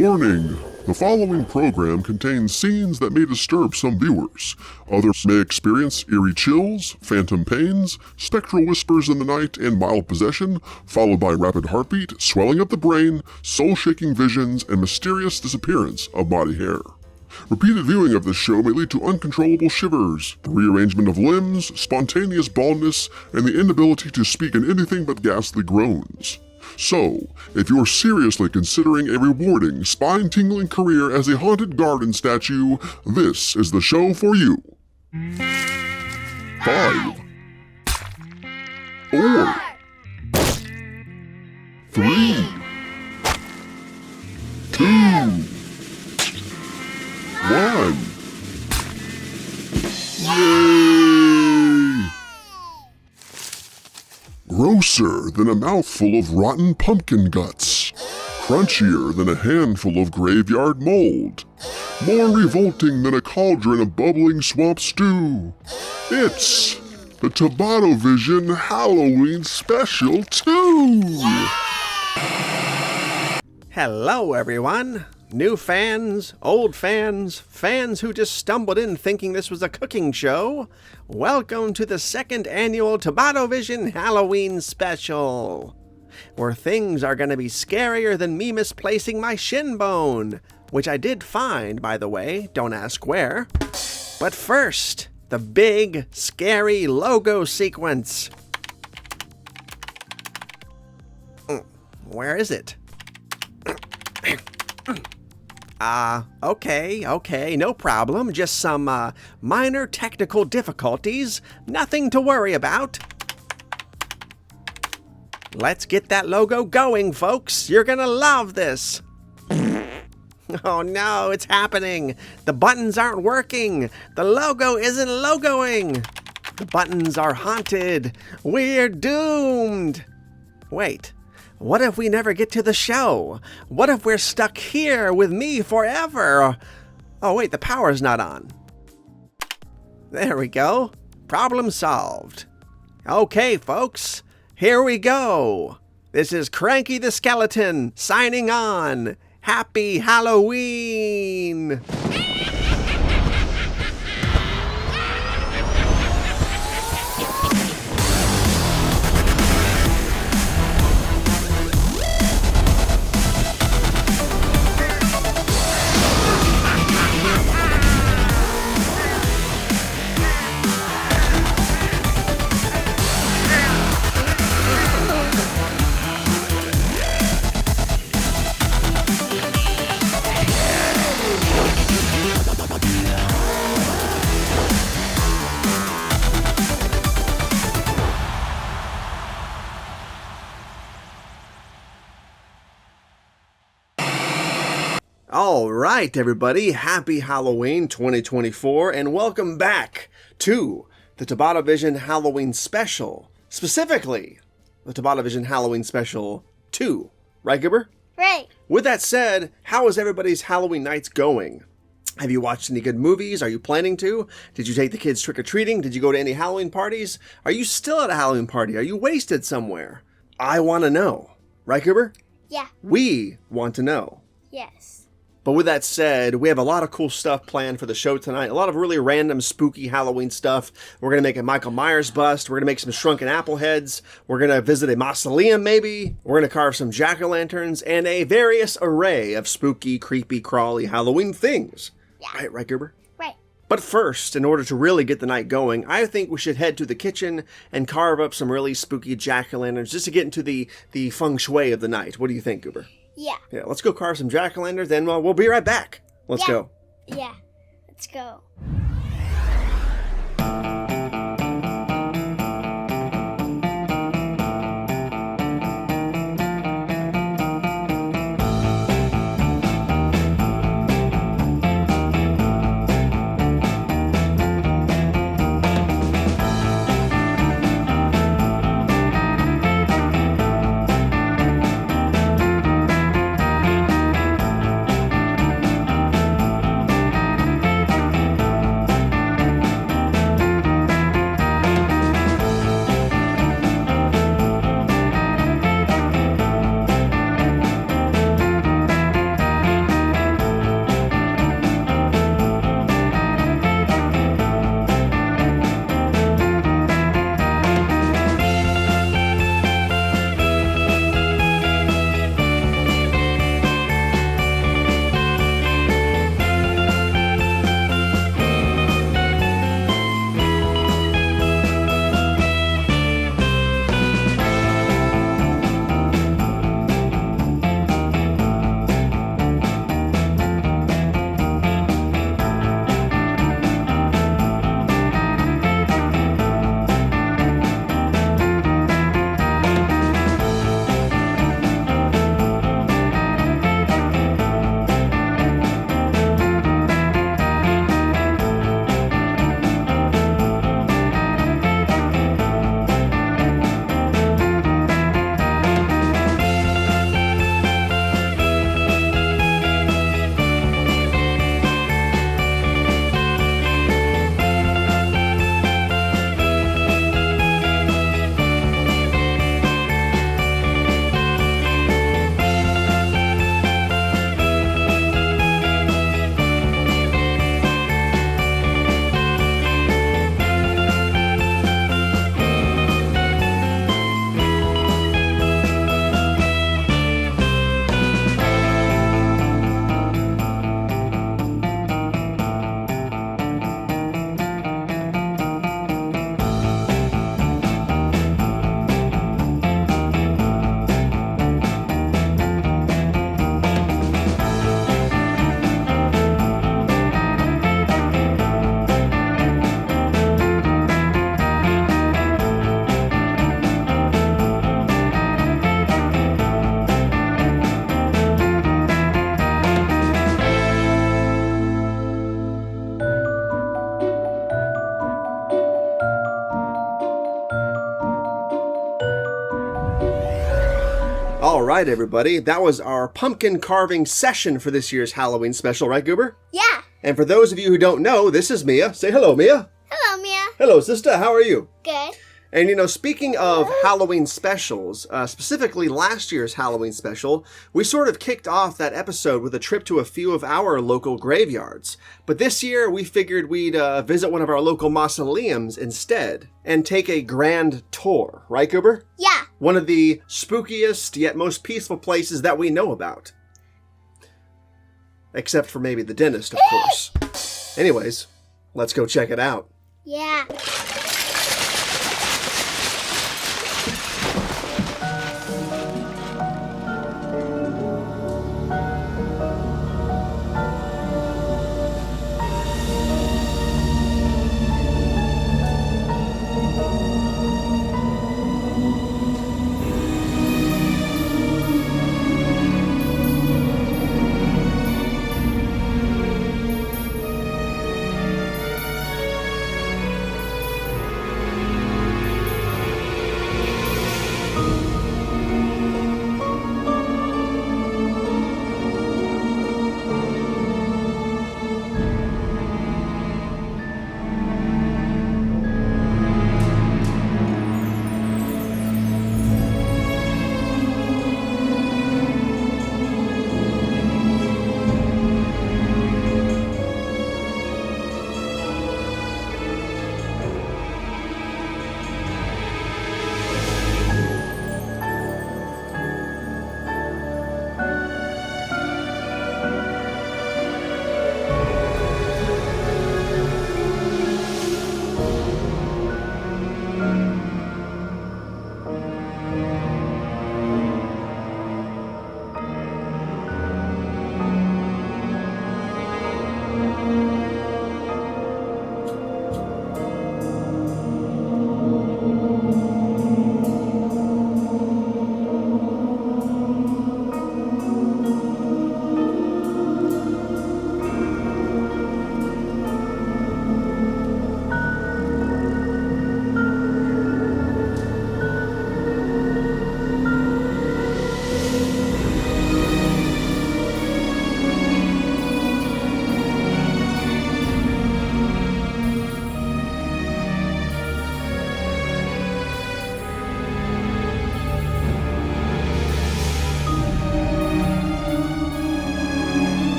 Warning! The following program contains scenes that may disturb some viewers. Others may experience eerie chills, phantom pains, spectral whispers in the night, and mild possession, followed by rapid heartbeat, swelling of the brain, soul-shaking visions, and mysterious disappearance of body hair. Repeated viewing of this show may lead to uncontrollable shivers, the rearrangement of limbs, spontaneous baldness, and the inability to speak in anything but ghastly groans. So, if you're seriously considering a rewarding, spine-tingling career as a haunted garden statue, this is the show for you. 5, 4, 3, 2, 1. Yay! Grosser than a mouthful of rotten pumpkin guts. Crunchier than a handful of graveyard mold. More revolting than a cauldron of bubbling swamp stew. It's the TobattoVision Halloween Special 2! Hello, everyone. New fans, old fans, fans who just stumbled in thinking this was a cooking show. Welcome to the second annual TobattoVision Halloween Special, where things are going to be scarier than me misplacing my shin bone, which I did find, by the way, don't ask where. But first, the big, scary logo sequence. Where is it? Okay, no problem. Just some minor technical difficulties. Nothing to worry about. Let's get that logo going, folks. You're gonna love this. Oh no, it's happening. The buttons aren't working. The logo isn't logoing. The buttons are haunted. We're doomed. Wait. What if we never get to the show? What if we're stuck here with me forever? Oh wait, the power's not on. There we go. Problem solved. Okay, folks, here we go. This is Cranky the Skeleton signing on. Happy Halloween! All right, everybody, happy Halloween 2024, and welcome back to the TobattoVision Halloween Special, specifically the TobattoVision Halloween Special 2. Right, Gibber? Right. With that said, how is everybody's Halloween nights going? Have you watched any good movies? Are you planning to? Did you take the kids trick-or-treating? Did you go to any Halloween parties? Are you still at a Halloween party? Are you wasted somewhere? I want to know. Right, Gibber? Yeah. We want to know. Yes. But with that said, we have a lot of cool stuff planned for the show tonight. A lot of really random, spooky Halloween stuff. We're going to make a Michael Myers bust. We're going to make some shrunken apple heads. We're going to visit a mausoleum, maybe. We're going to carve some jack-o'-lanterns and a various array of spooky, creepy, crawly Halloween things. Yeah. Right, Gerber? Right. But first, in order to really get the night going, I think we should head to the kitchen and carve up some really spooky jack-o'-lanterns just to get into the feng shui of the night. What do you think, Gerber? Yeah. Yeah, let's go carve some jack-o'-lanterns, then we'll be right back. Let's go. Yeah. Let's go. right, everybody. That was our pumpkin carving session for this year's Halloween special, right, Goober? Yeah. And for those of you who don't know, this is Mia. Say hello, Mia. Hello, Mia. Hello, sister. How are you? Good. And, you know, speaking of Halloween specials, specifically last year's Halloween special, we sort of kicked off that episode with a trip to a few of our local graveyards. But this year, we figured we'd visit one of our local mausoleums instead and take a grand tour. Right, Goober? Yeah. One of the spookiest yet most peaceful places that we know about. Except for maybe the dentist, of course. Anyways, let's go check it out. Yeah.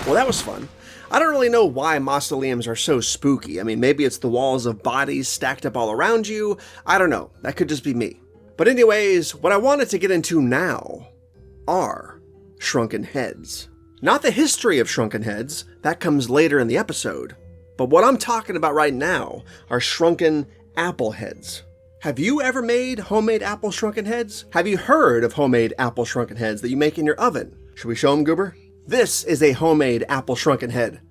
Well, that was fun. I don't really know why mausoleums are so spooky. I mean, maybe it's the walls of bodies stacked up all around you. I don't know. That could just be me. But anyways, what I wanted to get into now are shrunken heads. Not the history of shrunken heads. That comes later in the episode. But what I'm talking about right now are shrunken apple heads. Have you ever made homemade apple shrunken heads? Have you heard of homemade apple shrunken heads that you make in your oven? Should we show them, Goober? This is a homemade apple shrunken head.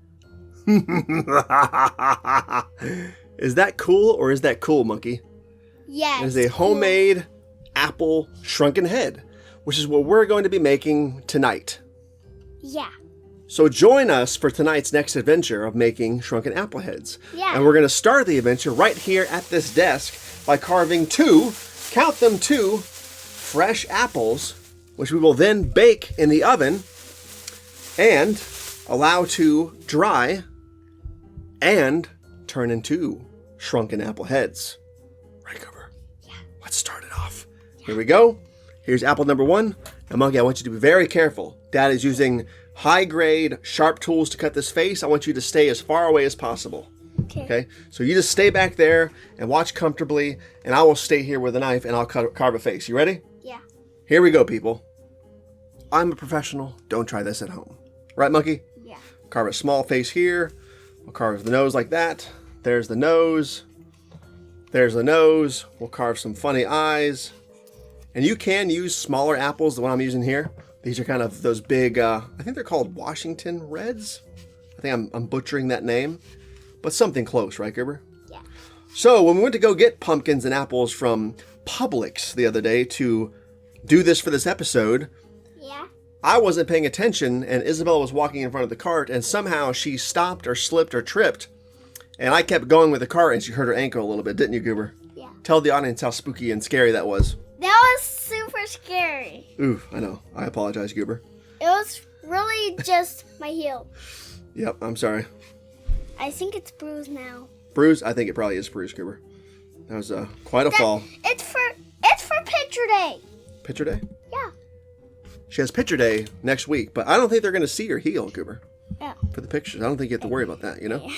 Is that cool or is that cool, Monkey? Yeah. It is a homemade apple shrunken head, which is what we're going to be making tonight. Yeah. So join us for tonight's next adventure of making shrunken apple heads. Yeah. And we're going to start the adventure right here at this desk by carving two fresh apples, which we will then bake in the oven. And allow to dry and turn into shrunken apple heads. Right, Cooper? Yeah. Let's start it off. Here we go. Here's apple number 1. Now, Monkey, I want you to be very careful. Dad is using high-grade, sharp tools to cut this face. I want you to stay as far away as possible. Okay? So you just stay back there and watch comfortably, and I will stay here with a knife, and I'll carve a face. You ready? Yeah. Here we go, people. I'm a professional. Don't try this at home. Right, Monkey? Yeah. Carve a small face here. We'll carve the nose like that. There's the nose. There's the nose. We'll carve some funny eyes. And you can use smaller apples, the one I'm using here. These are kind of those big, I think they're called Washington Reds. I think I'm butchering that name. But something close, right, Gerber? Yeah. So when we went to go get pumpkins and apples from Publix the other day to do this for this episode, Yeah. I wasn't paying attention, and Isabel was walking in front of the cart, and somehow she stopped or slipped or tripped. And I kept going with the cart, and she hurt her ankle a little bit, didn't you, Goober? Yeah. Tell the audience how spooky and scary that was. That was super scary. Ooh, I know. I apologize, Goober. It was really just my heel. Yep, I'm sorry. I think it's bruised now. Bruise? I think it probably is bruised, Goober. That was quite a fall. It's for picture day. Picture day? Yeah. She has picture day next week, but I don't think they're going to see her heel, Goober, Yeah. for the pictures. I don't think you have to worry about that, you know?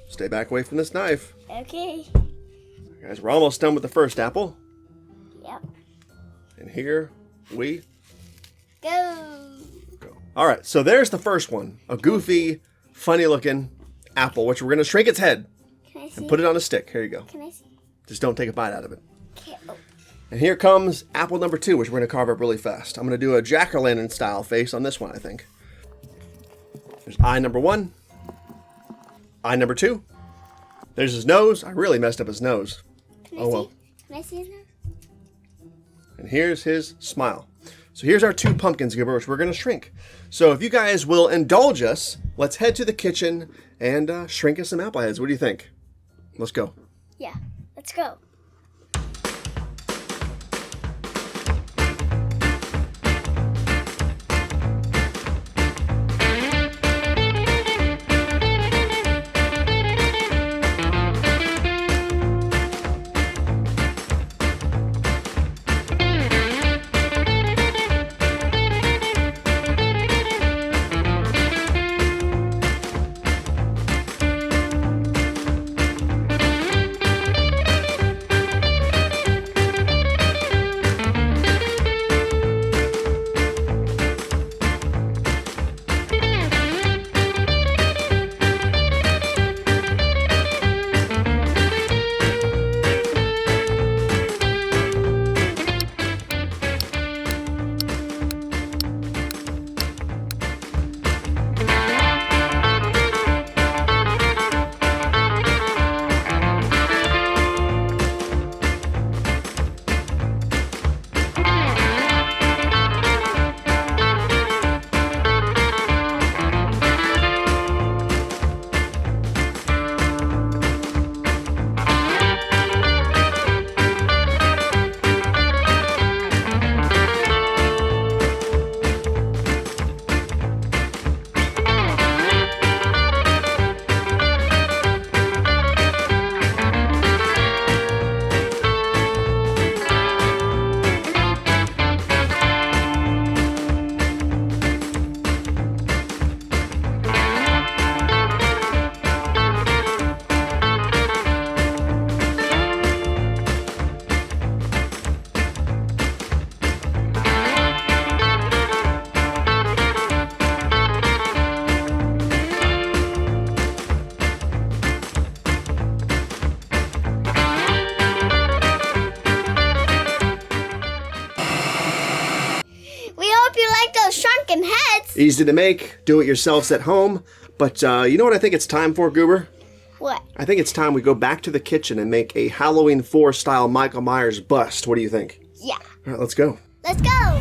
Stay back away from this knife. Okay. Guys, we're almost done with the first apple. Yep. And here we Go. go. All right, so there's the first one. A goofy, funny-looking apple, which we're going to shrink its head Can I see? and put it on a stick. Here you go. Can I see? Just don't take a bite out of it. Okay. Oh. And here comes apple number 2, which we're going to carve up really fast. I'm going to do a jack-o'-lantern style face on this one, I think. There's eye number 1. Eye number 2. There's his nose. I really messed up his nose. Can I Oh, well. see? Can I see his nose? And here's his smile. So here's our 2 pumpkins, Gibber, which we're going to shrink. So if you guys will indulge us, let's head to the kitchen and shrink us some apple heads. What do you think? Let's go. Yeah. Let's go. shrunken heads. Easy to make, do it yourselves at home. But you know what I think it's time for, Goober? What? I think it's time we go back to the kitchen and make a Halloween 4 style Michael Myers bust. What do you think? Yeah. All right, let's go. Let's go.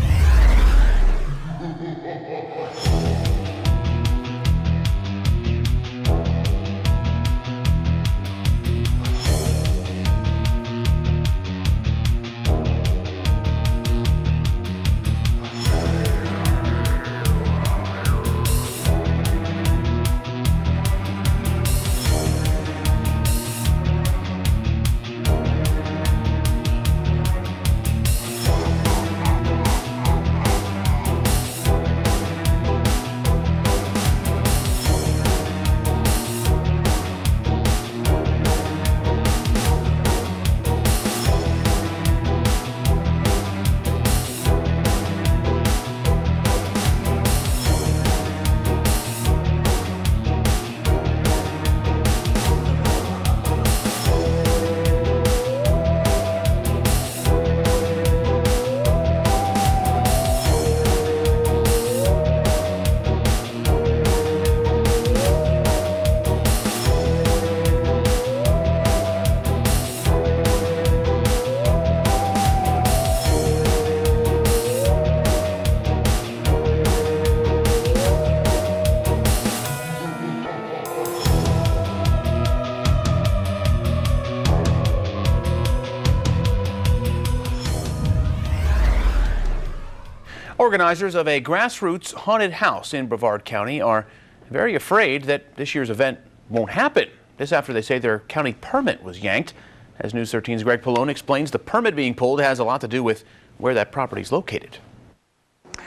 Organizers of a grassroots haunted house in Brevard County are very afraid that this year's event won't happen. This after they say their county permit was yanked. As News 13's Greg Pallone explains, the permit being pulled has a lot to do with where that property is located.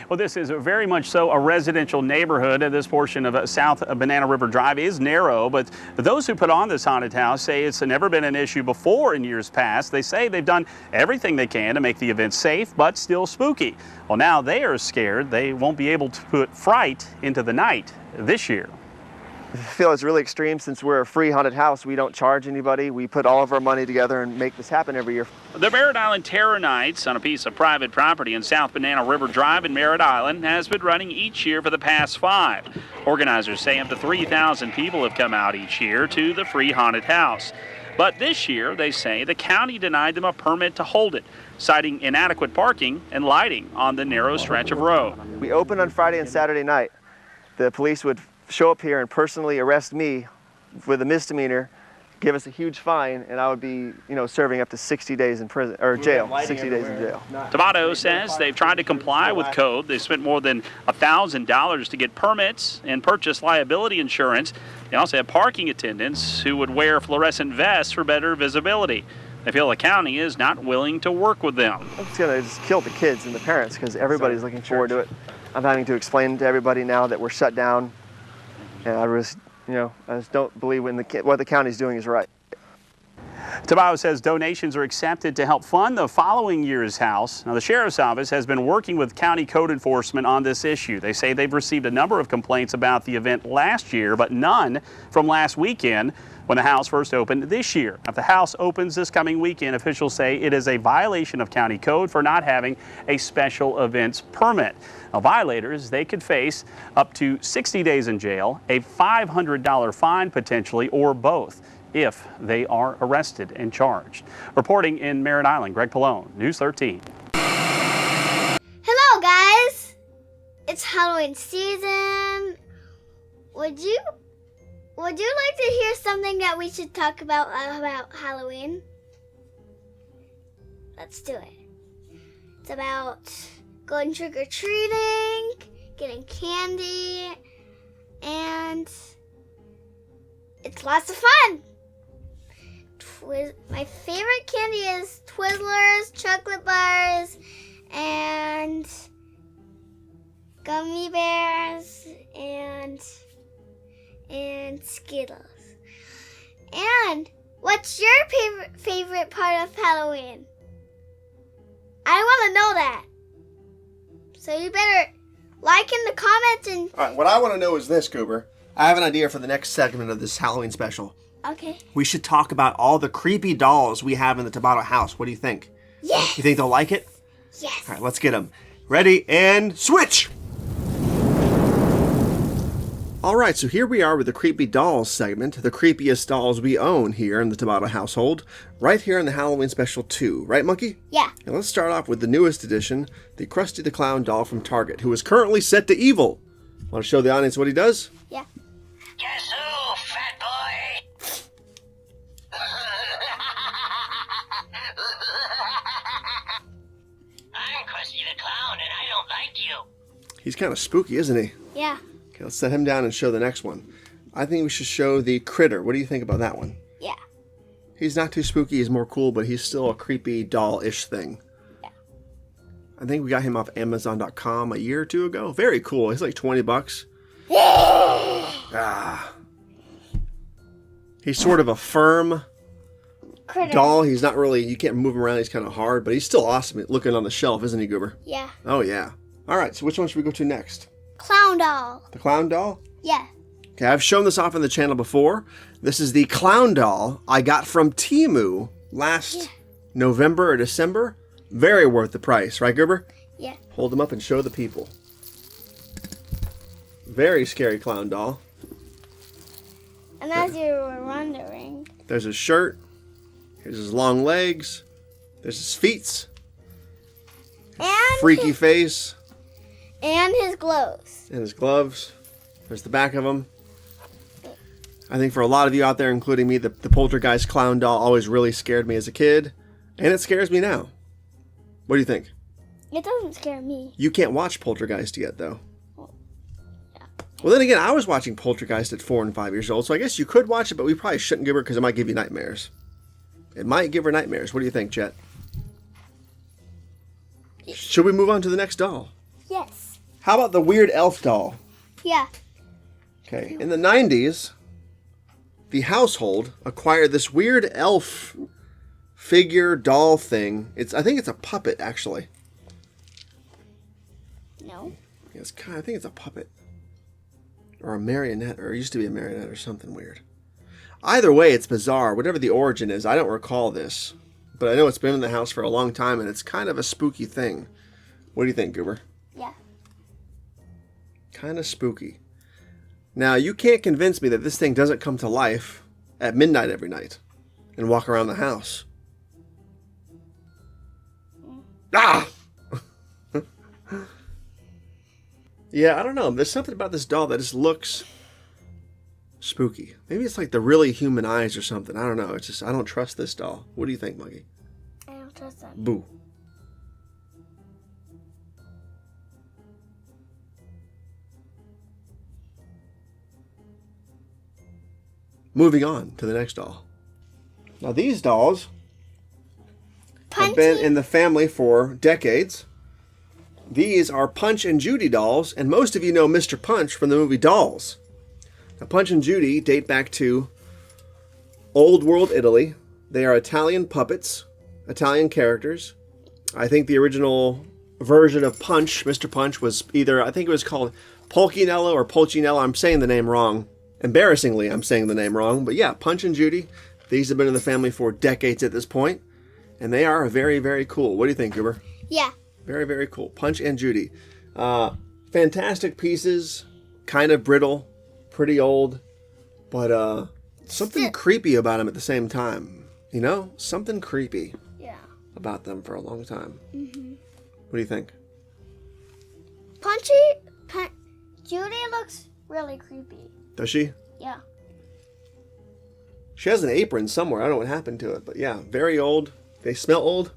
Well, this is very much so a residential neighborhood. This portion of South Banana River Drive is narrow, but those who put on this haunted house say it's never been an issue before in years past. They say they've done everything they can to make the event safe, but still spooky. Well, now they are scared they won't be able to put fright into the night this year. I feel it's really extreme. Since we're a free haunted house, we don't charge anybody. We put all of our money together and make this happen every year. The Merritt Island Terror Nights on a piece of private property in South Banana River Drive in Merritt Island has been running each year for the past 5. Organizers say up to 3,000 people have come out each year to the free haunted house. But this year, they say the county denied them a permit to hold it, citing inadequate parking and lighting on the narrow stretch of road. We open on Friday and Saturday night. The police would show up here and personally arrest me with a misdemeanor, give us a huge fine, and I would be, serving up to 60 days in prison or jail. 60 days in jail. Tobatto says they've tried to comply with code. They spent more than $1,000 to get permits and purchase liability insurance. They also have parking attendants who would wear fluorescent vests for better visibility. They feel the county is not willing to work with them. It's going to just kill the kids and the parents because everybody's looking forward to it. I'm having to explain to everybody now that we're shut down. And I just don't believe what the county's doing is right. Tobatto says donations are accepted to help fund the following year's house. Now, the Sheriff's Office has been working with county code enforcement on this issue. They say they've received a number of complaints about the event last year, but none from last weekend when the house first opened this year. If the house opens this coming weekend, officials say it is a violation of county code for not having a special events permit. Now, violators, they could face up to 60 days in jail, a $500 fine potentially, or both if they are arrested and charged. Reporting in Merritt Island, Greg Pallone, News 13. Hello, guys. It's Halloween season. Would you like to hear something that we should talk about Halloween? Let's do it. It's about going trick-or-treating, getting candy, and it's lots of fun. My favorite candy is Twizzlers, chocolate bars, and gummy bears, and Skittles. And what's your favorite part of Halloween? I want to know that. So you better like in the comments and... All right, what I want to know is this, Cooper. I have an idea for the next segment of this Halloween special. Okay. We should talk about all the creepy dolls we have in the Tobatto house. What do you think? Yes. You think they'll like it? Yes. All right, let's get them. Ready, and switch! All right, so here we are with the Creepy Dolls segment, the creepiest dolls we own here in the Tobatto household, right here in the Halloween Special 2. Right, Monkey? Yeah. And let's start off with the newest edition, the Krusty the Clown doll from Target, who is currently set to evil. Want to show the audience what he does? Yeah. Guess who, fat boy? I'm Krusty the Clown, and I don't like you. He's kind of spooky, isn't he? Yeah. Okay, let's set him down and show the next one. I think we should show the Critter. What do you think about that one? Yeah. He's not too spooky, he's more cool, but he's still a creepy doll-ish thing. Yeah. I think we got him off Amazon.com a year or two ago. Very cool. He's like $20. He's sort of a firm Critter. doll. He's not really, you can't move him around. He's kind of hard, but he's still awesome looking on the shelf, isn't he, Goober? Yeah. Oh, yeah. All right, so which one should we go to next? Clown doll. The clown doll? Yeah. Okay, I've shown this off on the channel before. This is the clown doll I got from Temu last November or December. Very worth the price, right, Gerber? Yeah. Hold them up and show the people. Very scary clown doll. And as you were wondering. There's his shirt. Here's his long legs. There's his feet. And Freaky face. And his gloves. And his gloves. There's the back of him. I think for a lot of you out there, including me, the Poltergeist clown doll always really scared me as a kid. And it scares me now. What do you think? It doesn't scare me. You can't watch Poltergeist yet, though. Yeah. Well, then again, I was watching Poltergeist at 4 and 5 years old, so I guess you could watch it, but we probably shouldn't give her because it might give you nightmares. It might give her nightmares. What do you think, Chet? Should we move on to the next doll? Yes. How about the weird elf doll? Yeah. Okay, in the 90s, the household acquired this weird elf figure doll thing. I think it's a puppet, actually. No. Yeah, I think it's a puppet. Or a marionette, or it used to be a marionette or something weird. Either way, it's bizarre. Whatever the origin is, I don't recall this. But I know it's been in the house for a long time, and it's kind of a spooky thing. What do you think, Goober? Yeah. Kind of spooky. Now, you can't convince me that this thing doesn't come to life at midnight every night and walk around the house. Ah! Yeah, I don't know. There's something about this doll that just looks spooky. Maybe it's like the really human eyes or something. I don't know. It's just, I don't trust this doll. What do you think, Muggy? I don't trust them. Boo. Moving on to the next doll. Now these dolls have been in the family for decades. These are Punch and Judy dolls, and most of you know Mr. Punch from the movie Dolls. Now Punch and Judy date back to Old World Italy. They are Italian puppets, Italian characters. I think the original version of Punch, Mr. Punch, was either, I think it was called Polchinello or Pulcinello. I'm saying the name wrong. Embarrassingly, I'm saying the name wrong. But yeah, Punch and Judy, these have been in the family for decades at this point. And they are very, very cool. What do you think, Goober? Yeah. Very, very cool. Punch and Judy. Fantastic pieces. Kind of brittle. Pretty old. But something creepy about them at the same time. You know? Something creepy about them for a long time. Mm-hmm. What do you think? Judy looks really creepy. Does she? Yeah. She has an apron somewhere. I don't know what happened to it. But yeah, very old. They smell old.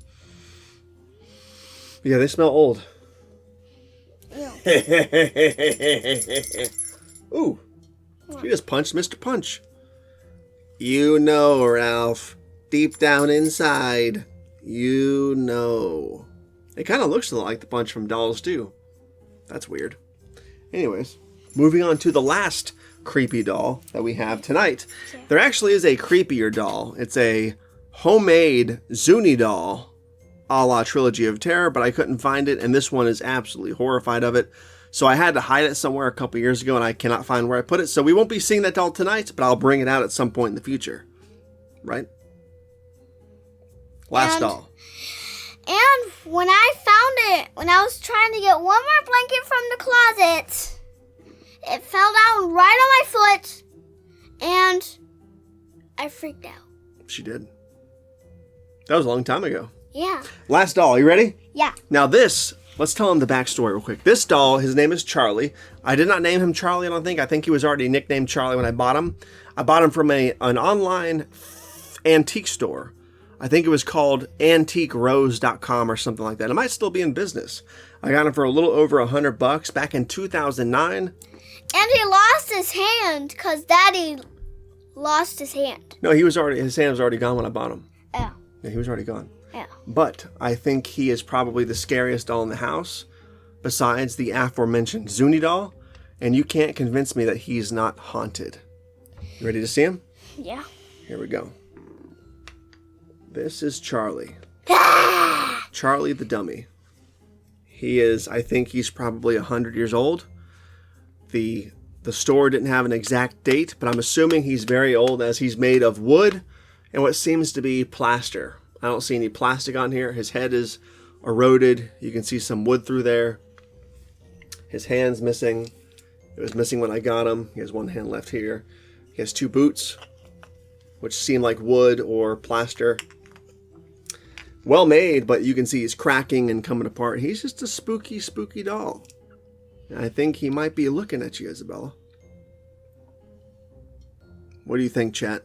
Yeah, they smell old. Ooh. She just punched Mr. Punch. You know, Ralph. Deep down inside. You know. It kind of looks a lot like the Punch from Dolls, too. That's weird. Anyways, moving on to the last creepy doll that we have tonight. There actually is a creepier doll. It's a homemade Zuni doll, a la Trilogy of Terror, but I couldn't find it, and this one is absolutely horrified of it. So I had to hide it somewhere a couple years ago, and I cannot find where I put it. So we won't be seeing that doll tonight, but I'll bring it out at some point in the future. Right? Last doll. And when I found it, when I was trying to get one more blanket from the closet, it fell down right on my foot, and I freaked out. She did. That was a long time ago. Yeah. Last doll. You ready? Yeah. Now this, let's tell him the backstory real quick. This doll, his name is Charlie. I did not name him Charlie, I don't think. I think he was already nicknamed Charlie when I bought him. I bought him from an online antique store. I think it was called antiquerose.com or something like that. It might still be in business. I got him for a little over $100 back in 2009. And he lost his hand because Daddy lost his hand. No, his hand was already gone when I bought him. Oh. Yeah, he was already gone. Yeah. But I think he is probably the scariest doll in the house, besides the aforementioned Zuni doll, and you can't convince me that he's not haunted. You ready to see him? Yeah. Here we go. This is Charlie. Charlie the dummy. I think he's probably 100 years old. The store didn't have an exact date, but I'm assuming he's very old as he's made of wood and what seems to be plaster. I don't see any plastic on here. His head is eroded. You can see some wood through there. His hand's missing. It was missing when I got him. He has one hand left here. He has two boots, which seem like wood or plaster. Well made, but you can see he's cracking and coming apart. He's just a spooky, spooky doll. I think he might be looking at you, Isabella. What do you think, chat?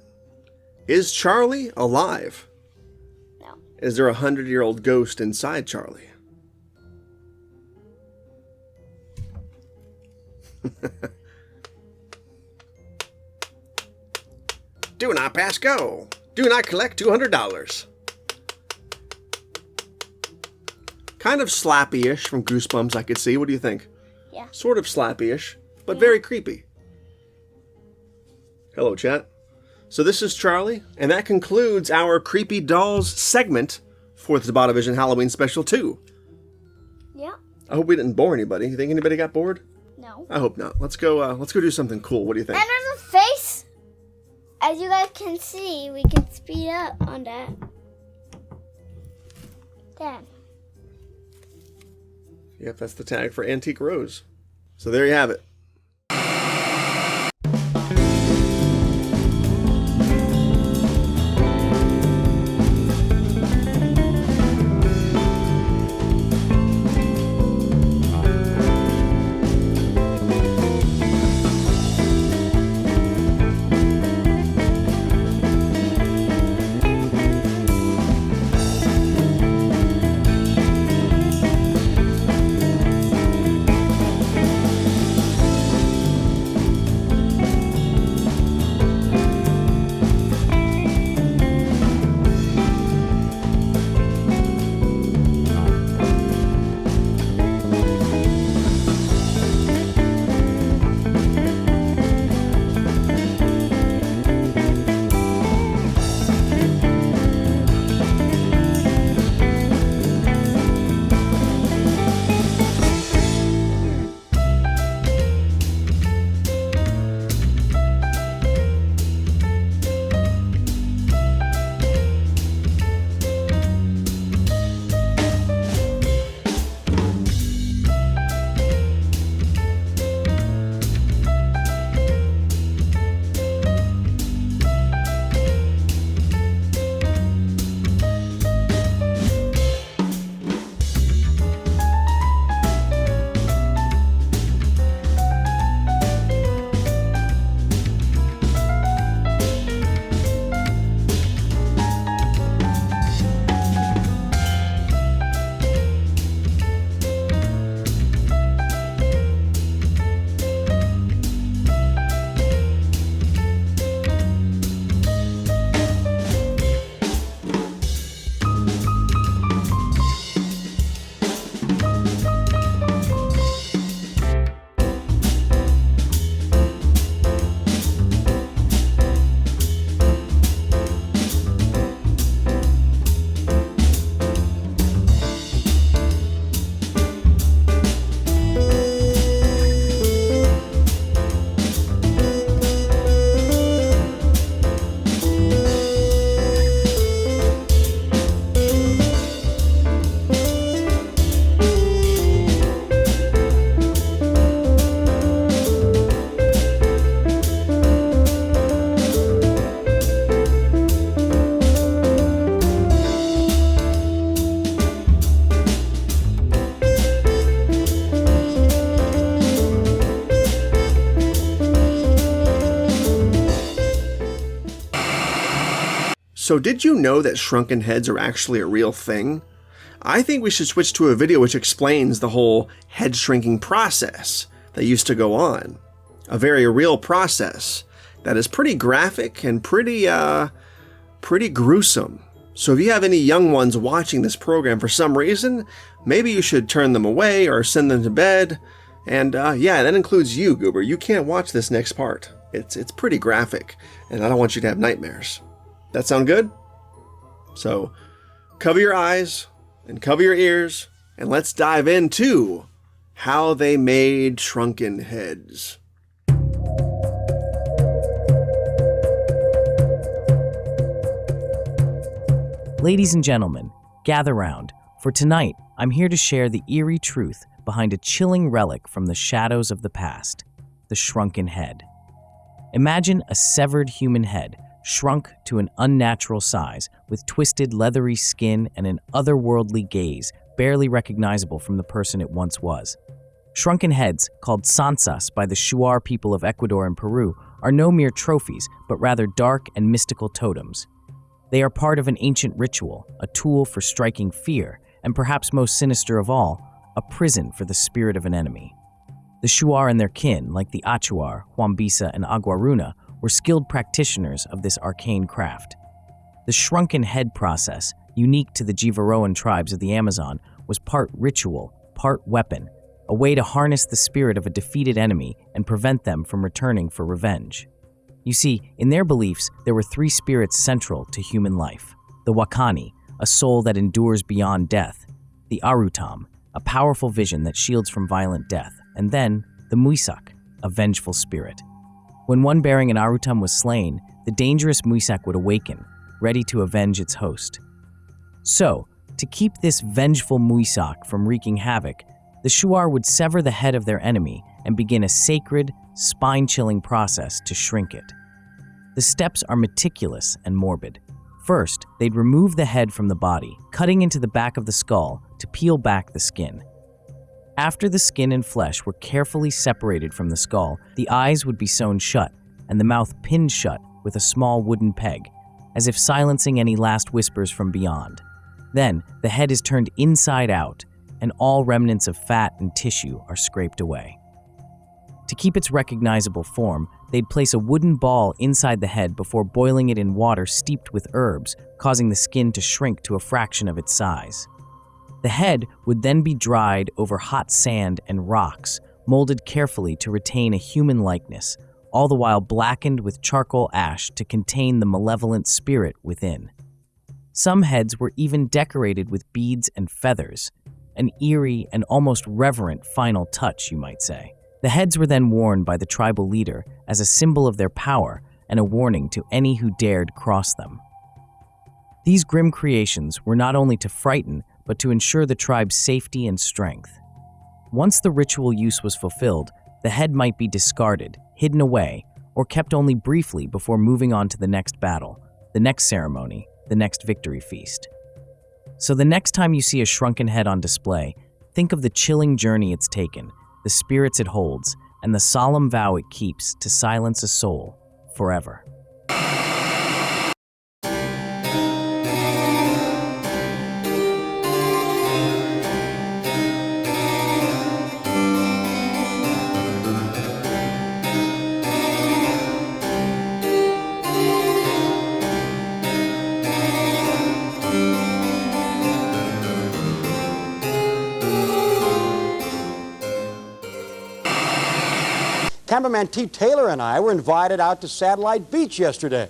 Is Charlie alive? No. Is there a 100-year-old ghost inside Charlie? Do not pass go. Do not collect $200. Kind of slappy-ish from Goosebumps, I could see. What do you think? Yeah. Sort of slappy-ish, but very creepy. Hello, chat. So this is Charlie, and that concludes our Creepy Dolls segment for the TobattoVision Halloween Special 2. Yeah. I hope we didn't bore anybody. You think anybody got bored? No. I hope not. Let's go do something cool. What do you think? And there's a face. As you guys can see, we can speed up on that. Then. Yep, that's the tag for Antique Rose. So there you have it. So did you know that shrunken heads are actually a real thing? I think we should switch to a video which explains the whole head shrinking process that used to go on. A very real process that is pretty graphic and pretty gruesome. So if you have any young ones watching this program for some reason, maybe you should turn them away or send them to bed. And yeah, that includes you, Goober. You can't watch this next part. It's pretty graphic, and I don't want you to have nightmares. That sound good? So cover your eyes and cover your ears, and let's dive into how they made shrunken heads. Ladies and gentlemen, gather round, for tonight I'm here to share the eerie truth behind a chilling relic from the shadows of the past, the shrunken head. Imagine a severed human head, shrunk to an unnatural size, with twisted leathery skin and an otherworldly gaze barely recognizable from the person it once was. Shrunken heads, called sansas by the Shuar people of Ecuador and Peru, are no mere trophies, but rather dark and mystical totems. They are part of an ancient ritual, a tool for striking fear, and perhaps most sinister of all, a prison for the spirit of an enemy. The Shuar and their kin, like the Achuar, Huambisa, and Aguaruna, were skilled practitioners of this arcane craft. The shrunken head process, unique to the Jivaroan tribes of the Amazon, was part ritual, part weapon, a way to harness the spirit of a defeated enemy and prevent them from returning for revenge. You see, in their beliefs, there were three spirits central to human life. The Wakani, a soul that endures beyond death. The Arutam, a powerful vision that shields from violent death. And then, the Muisak, a vengeful spirit. When one bearing an Arutam was slain, the dangerous Muisak would awaken, ready to avenge its host. So, to keep this vengeful Muisak from wreaking havoc, the Shuar would sever the head of their enemy and begin a sacred, spine-chilling process to shrink it. The steps are meticulous and morbid. First, they'd remove the head from the body, cutting into the back of the skull to peel back the skin. After the skin and flesh were carefully separated from the skull, the eyes would be sewn shut and the mouth pinned shut with a small wooden peg, as if silencing any last whispers from beyond. Then, the head is turned inside out, and all remnants of fat and tissue are scraped away. To keep its recognizable form, they'd place a wooden ball inside the head before boiling it in water steeped with herbs, causing the skin to shrink to a fraction of its size. The head would then be dried over hot sand and rocks, molded carefully to retain a human likeness, all the while blackened with charcoal ash to contain the malevolent spirit within. Some heads were even decorated with beads and feathers, an eerie and almost reverent final touch, you might say. The heads were then worn by the tribal leader as a symbol of their power and a warning to any who dared cross them. These grim creations were not only to frighten, but to ensure the tribe's safety and strength. Once the ritual use was fulfilled, the head might be discarded, hidden away, or kept only briefly before moving on to the next battle, the next ceremony, the next victory feast. So the next time you see a shrunken head on display, think of the chilling journey it's taken, the spirits it holds, and the solemn vow it keeps to silence a soul forever. Cameraman T. Taylor and I were invited out to Satellite Beach yesterday.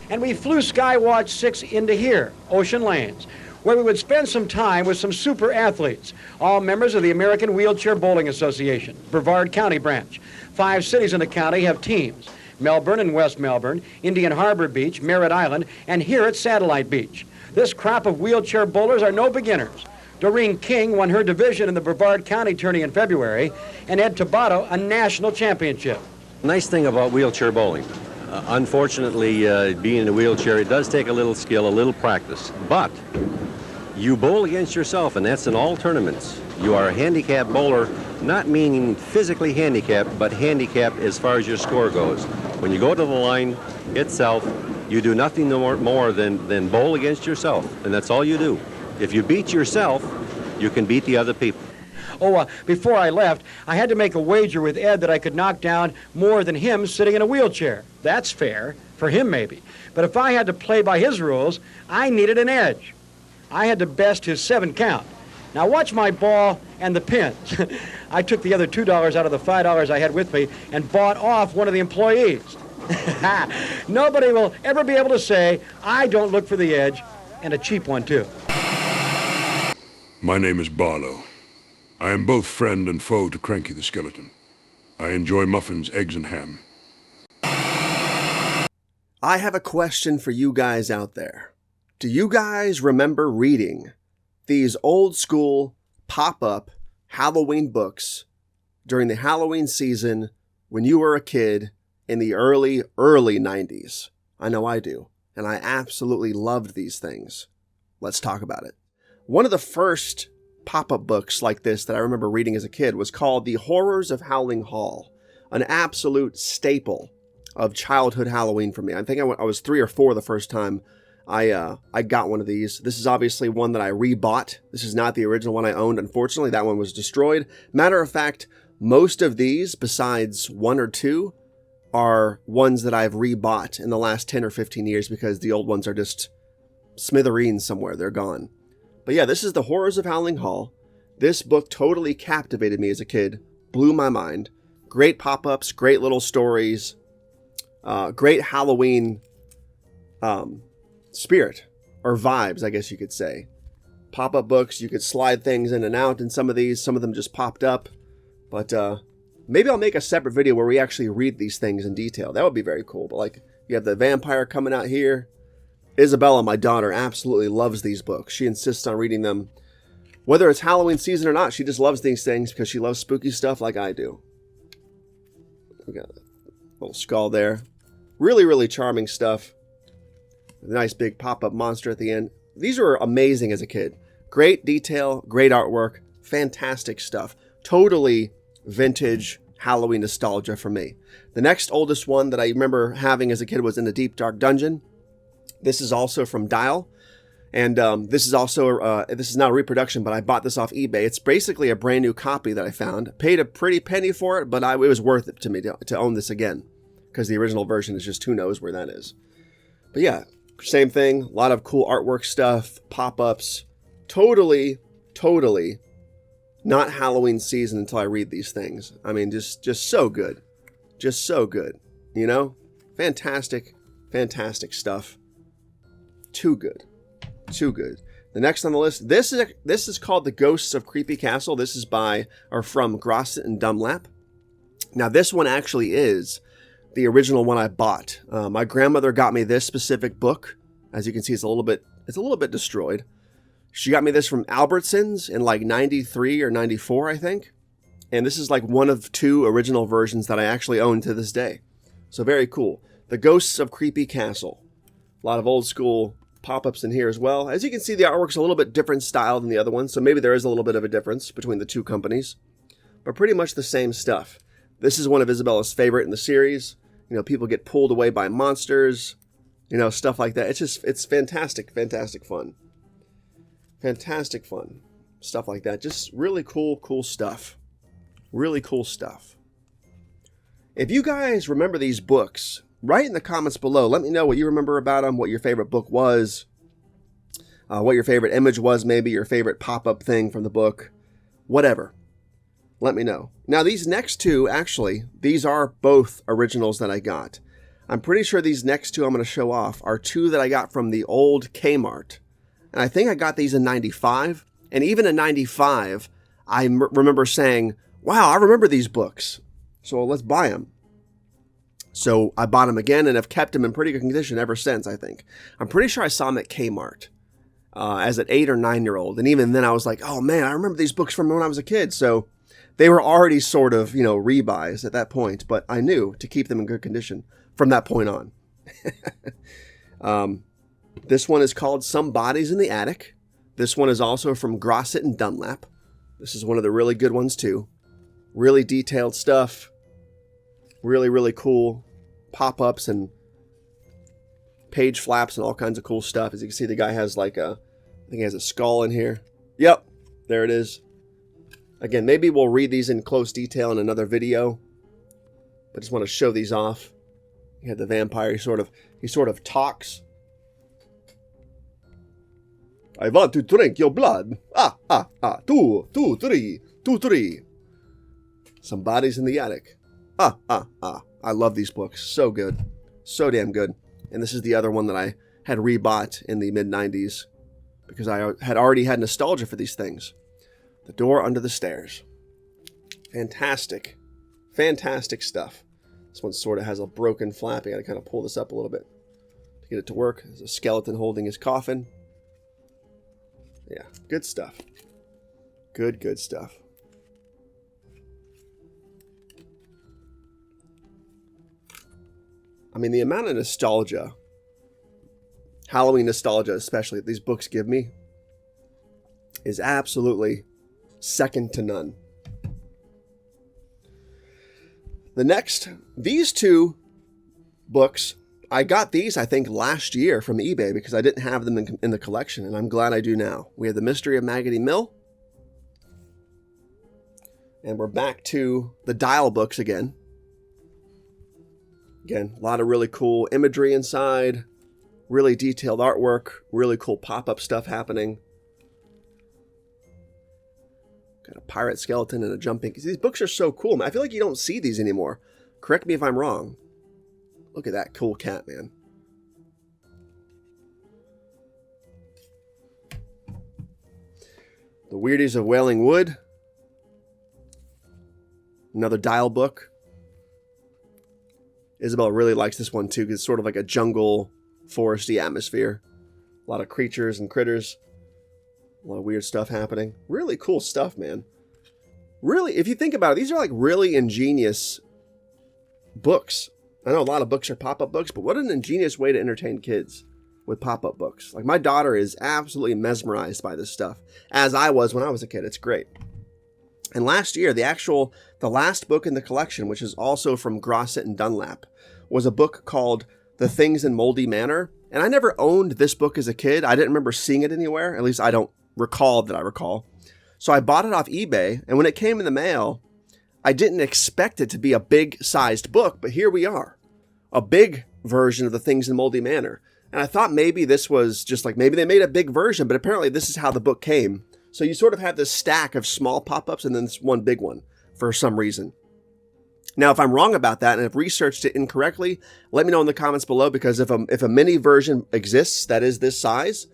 And we flew Skywatch 6 into here, Ocean Lanes, where we would spend some time with some super athletes, all members of the American Wheelchair Bowling Association, Brevard County branch. 5 cities in the county have teams: Melbourne and West Melbourne, Indian Harbor Beach, Merritt Island, and here at Satellite Beach. This crop of wheelchair bowlers are no beginners. Doreen King won her division in the Brevard County tourney in February, and Ed Tobatto a national championship. Nice thing about wheelchair bowling, unfortunately, being in a wheelchair, it does take a little skill, a little practice, but you bowl against yourself, and that's in all tournaments. You are a handicapped bowler, not meaning physically handicapped, but handicapped as far as your score goes. When you go to the line itself, you do nothing more than bowl against yourself, and that's all you do. If you beat yourself, you can beat the other people. Before I left, I had to make a wager with Ed that I could knock down more than him sitting in a wheelchair. That's fair, for him maybe. But if I had to play by his rules, I needed an edge. I had to best his 7 count. Now watch my ball and the pins. I took the other $2 out of the $5 I had with me and bought off one of the employees. Nobody will ever be able to say I don't look for the edge, and a cheap one too. My name is Barlow. I am both friend and foe to Cranky the Skeleton. I enjoy muffins, eggs, and ham. I have a question for you guys out there. Do you guys remember reading these old school pop-up Halloween books during the Halloween season when you were a kid in the early 90s? I know I do, and I absolutely loved these things. Let's talk about it. One of the first pop-up books like this that I remember reading as a kid was called The Horrors of Howling Hall, an absolute staple of childhood Halloween for me. I think I was 3 or 4 the first time I got one of these. This is obviously one that I rebought. This is not the original one I owned. Unfortunately, that one was destroyed. Matter of fact, Most of these, besides one or two, are ones that I've rebought in the last 10 or 15 years because the old ones are just smithereens somewhere. They're gone. But yeah, this is The Horrors of Howling Hall. This book totally captivated me as a kid. Blew my mind. Great pop-ups, great little stories, great Halloween spirit, or vibes, I guess you could say. Pop-up books, you could slide things in and out in some of these. Some of them just popped up. But maybe I'll make a separate video where we actually read these things in detail. That would be very cool. But like, you have the vampire coming out here. Isabella, my daughter, absolutely loves these books. She insists on reading them. Whether it's Halloween season or not, she just loves these things because she loves spooky stuff like I do. We got a little skull there. Really, really charming stuff. A nice big pop-up monster at the end. These were amazing as a kid. Great detail, great artwork, fantastic stuff. Totally vintage Halloween nostalgia for me. The next oldest one that I remember having as a kid was In the Deep Dark Dungeon. This is also from Dial. And this is also, this is not a reproduction, but I bought this off eBay. It's basically a brand new copy that I found. Paid a pretty penny for it, but it was worth it to me to own this again. Because the original version is just, who knows where that is. But yeah, same thing. A lot of cool artwork stuff, pop-ups. Totally, totally not Halloween season until I read these things. I mean, just so good. Just so good. You know? Fantastic, fantastic stuff. Too good. Too good. The next on the list, this is called The Ghosts of Creepy Castle. This is by, or from Grosset and Dunlap. Now, this one actually is the original one I bought. My grandmother got me this specific book. As you can see, it's a little bit destroyed. She got me this from Albertsons in like 93 or 94, I think. And this is like one of two original versions that I actually own to this day. So very cool. The Ghosts of Creepy Castle. A lot of old school pop-ups in here as well. As you can see, the artwork's a little bit different style than the other one, so maybe there is a little bit of a difference between the two companies. But pretty much the same stuff. This is one of Isabella's favorite in the series. You know, people get pulled away by monsters. You know, stuff like that. It's fantastic, fantastic fun. Fantastic fun. Stuff like that. Just really cool stuff. Really cool stuff. If you guys remember these books, write in the comments below. Let me know what you remember about them, what your favorite book was, what your favorite image was, maybe your favorite pop-up thing from the book. Whatever. Let me know. Now, these next two, actually, these are both originals that I got. I'm pretty sure these next two I'm going to show off are two that I got from the old Kmart. And I think I got these in 95. And even in 95, I remember saying, wow, I remember these books. So let's buy them. So I bought them again and have kept them in pretty good condition ever since, I think. I'm pretty sure I saw them at Kmart as an 8 or 9-year-old. And even then I was like, oh man, I remember these books from when I was a kid. So they were already sort of, you know, rebuys at that point. But I knew to keep them in good condition from that point on. This one is called Some Bodies in the Attic. This one is also from Grosset and Dunlap. This is one of the really good ones too. Really detailed stuff. Really, really cool pop-ups and page flaps and all kinds of cool stuff. As you can see, the guy has like I think he has a skull in here. Yep, there it is. Again, maybe we'll read these in close detail in another video. But just want to show these off. You had the vampire, he sort of talks. I want to drink your blood. 2, 3, 2, 3. Some Bodies in the Attic. I love these books. So good. So damn good. And this is the other one that I had rebought in the mid-90s because I had already had nostalgia for these things. The Door Under the Stairs. Fantastic. Fantastic stuff. This one sort of has a broken flap. I got to kind of pull this up a little bit to get it to work. There's a skeleton holding his coffin. Yeah, good stuff. Good stuff. I mean, the amount of nostalgia, Halloween nostalgia especially, that these books give me is absolutely second to none. These two books, I got these, I think, last year from eBay because I didn't have them in the collection, and I'm glad I do now. We have The Mystery of Maggoty Mill And we're back to the dial books again. Again, a lot of really cool imagery inside, really detailed artwork, really cool pop-up stuff happening. Got a pirate skeleton and a jumping. These books are so cool, man. I feel like you don't see these anymore. Correct me if I'm wrong. Look at that cool cat, man. The Weirdies of Wailing Wood. Another dial book. Isabel really likes this one too, because it's sort of like a jungle, foresty atmosphere. A lot of creatures and critters. A lot of weird stuff happening. Really cool stuff, man. Really, if you think about it, these are like really ingenious books. I know a lot of books are pop-up books, but what an ingenious way to entertain kids with pop-up books. Like, my daughter is absolutely mesmerized by this stuff, as I was when I was a kid. It's great. And last year, the last book in the collection, which is also from Grosset and Dunlap, was a book called The Things in Moldy Manor. And I never owned this book as a kid. I didn't remember seeing it anywhere. At least I don't recall that I recall. So I bought it off eBay. And when it came in the mail, I didn't expect it to be a big-sized book. But here we are. A big version of The Things in Moldy Manor. And I thought maybe this was just like, maybe they made a big version. But apparently this is how the book came. So you sort of have this stack of small pop-ups and then this one big one for some reason. Now, if I'm wrong about that and have researched it incorrectly, let me know in the comments below, because if a mini version exists that is this size,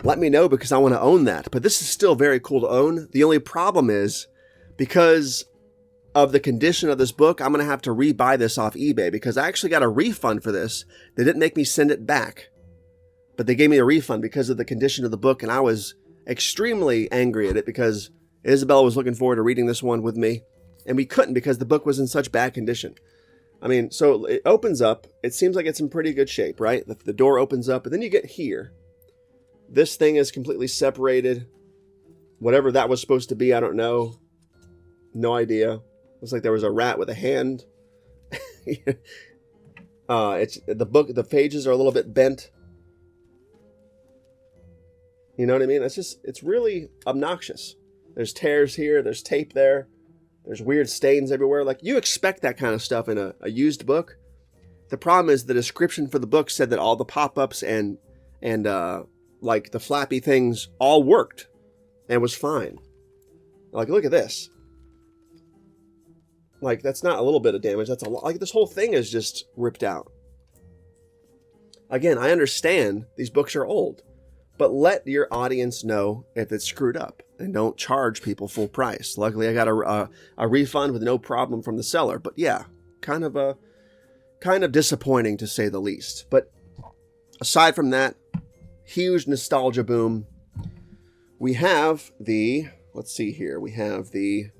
let me know, because I want to own that. But this is still very cool to own. The only problem is, because of the condition of this book, I'm going to have to rebuy this off eBay, because I actually got a refund for this. They didn't make me send it back, but they gave me a refund because of the condition of the book, and I was extremely angry at it because Isabel was looking forward to reading this one with me, and we couldn't because the book was in such bad condition. I mean, so it opens up. It seems like it's in pretty good shape, right? The door opens up, and then you get here. This thing is completely separated. Whatever that was supposed to be, I don't know. No idea. Looks like there was a rat with a hand. The pages are a little bit bent. You know what I mean? It's really obnoxious. There's tears here. There's tape there. There's weird stains everywhere. Like, you expect that kind of stuff in a used book. The problem is the description for the book said that all the pop-ups and like the flappy things all worked and was fine. Like, look at this. Like, that's not a little bit of damage. That's a lot. Like, this whole thing is just ripped out. Again, I understand these books are old. But let your audience know if it's screwed up, and don't charge people full price. Luckily, I got a refund with no problem from the seller. But yeah, kind of disappointing to say the least. But aside from that, huge nostalgia boom. We have let's see here. We have these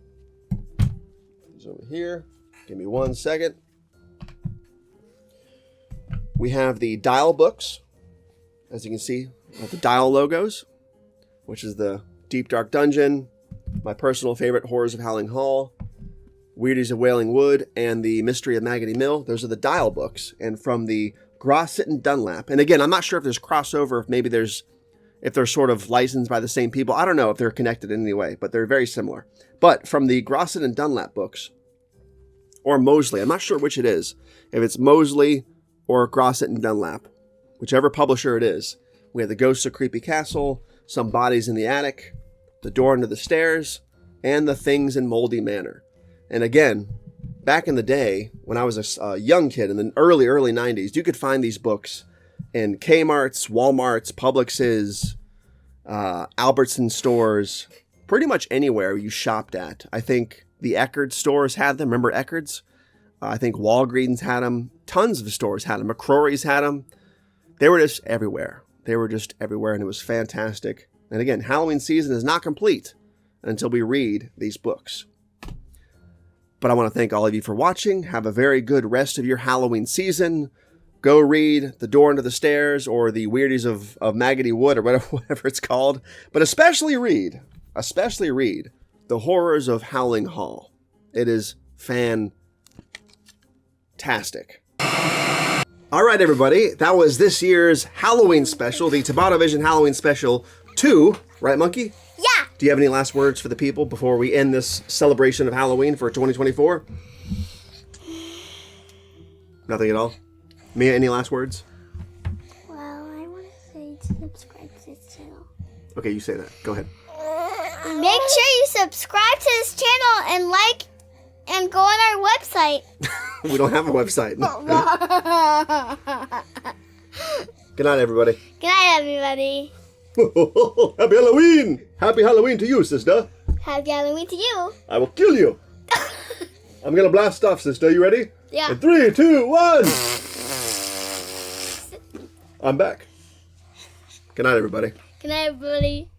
over here. Give me 1 second. We have the dial books, as you can see. The dial logos, which is the Deep Dark Dungeon, my personal favorite, Horrors of Howling Hall, Weirdies of Wailing Wood, and the Mystery of Maggoty Mill. Those are the dial books, and from the Grosset and Dunlap. And again, I'm not sure if there's crossover, if they're sort of licensed by the same people. I don't know if they're connected in any way, but they're very similar. But from the Grosset and Dunlap books, or Mosley, I'm not sure which it is, if it's Mosley or Grosset and Dunlap, whichever publisher it is. We have the Ghosts of Creepy Castle, Some Bodies in the Attic, The Door Under the Stairs, and The Things in Moldy Manor. And again, back in the day, when I was a young kid in the early 90s, you could find these books in Kmart's, Walmart's, Publix's, Albertson stores, pretty much anywhere you shopped at. I think the Eckerd stores had them. Remember Eckerd's? I think Walgreens had them. Tons of stores had them. McCrory's had them. They were just everywhere. And it was fantastic. And again, Halloween season is not complete until we read these books. But I want to thank all of you for watching. Have a very good rest of your Halloween season. Go read The Door Under the Stairs or the Weirdies of Maggoty Wood or whatever it's called. But especially read The Horrors of Howling Hall. It is fantastic. All right, everybody, that was this year's Halloween special, the TobattoVision Halloween Special 2, right, Monkey? Yeah. Do you have any last words for the people before we end this celebration of Halloween for 2024? Nothing at all? Mia, any last words? Well, I want to say to subscribe to this channel. Okay, you say that. Go ahead. Make sure you subscribe to this channel and like and go on our website. We don't have a website. Good night, everybody. Good night, everybody. Happy Halloween! Happy Halloween to you, sister. Happy Halloween to you. I will kill you. I'm gonna blast off, sister. You ready? Yeah. In 3, 2, 1. I'm back. Good night, everybody. Good night, everybody.